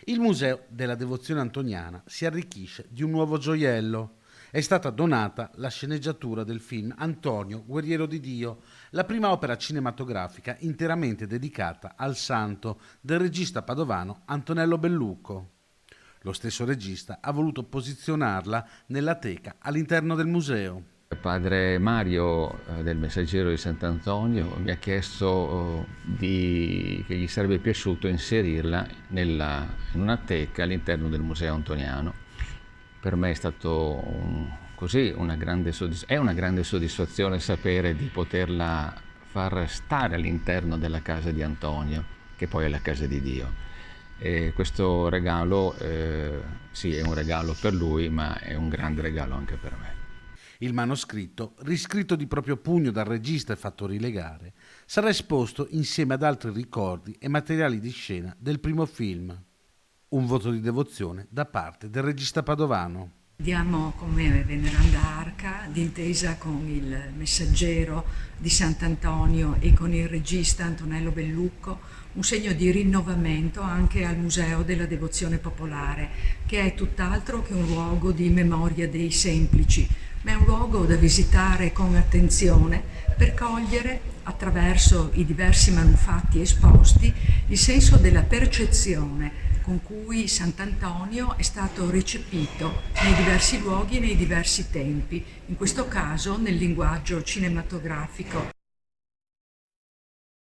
Il Museo della Devozione Antoniana si arricchisce di un nuovo gioiello. È stata donata la sceneggiatura del film Antonio, Guerriero di Dio, la prima opera cinematografica interamente dedicata al santo del regista padovano Antonello Bellucco. Lo stesso regista ha voluto posizionarla nella teca all'interno del museo. Padre Mario del Messaggero di Sant'Antonio mi ha chiesto che gli sarebbe piaciuto inserirla in una teca all'interno del Museo Antoniano. Per me è stato così è una grande soddisfazione sapere di poterla far stare all'interno della casa di Antonio, che poi è la casa di Dio. E questo regalo, sì, è un regalo per lui, ma è un grande regalo anche per me. Il manoscritto, riscritto di proprio pugno dal regista e fatto rilegare, sarà esposto insieme ad altri ricordi e materiali di scena del primo film. Un voto di devozione da parte del regista padovano. Diamo come veneranda arca, d'intesa con il Messaggero di Sant'Antonio e con il regista Antonello Bellucco, un segno di rinnovamento anche al Museo della Devozione Popolare, che è tutt'altro che un luogo di memoria dei semplici, ma è un luogo da visitare con attenzione per cogliere, attraverso i diversi manufatti esposti, il senso della percezione con cui Sant'Antonio è stato recepito nei diversi luoghi e nei diversi tempi, in questo caso nel linguaggio cinematografico.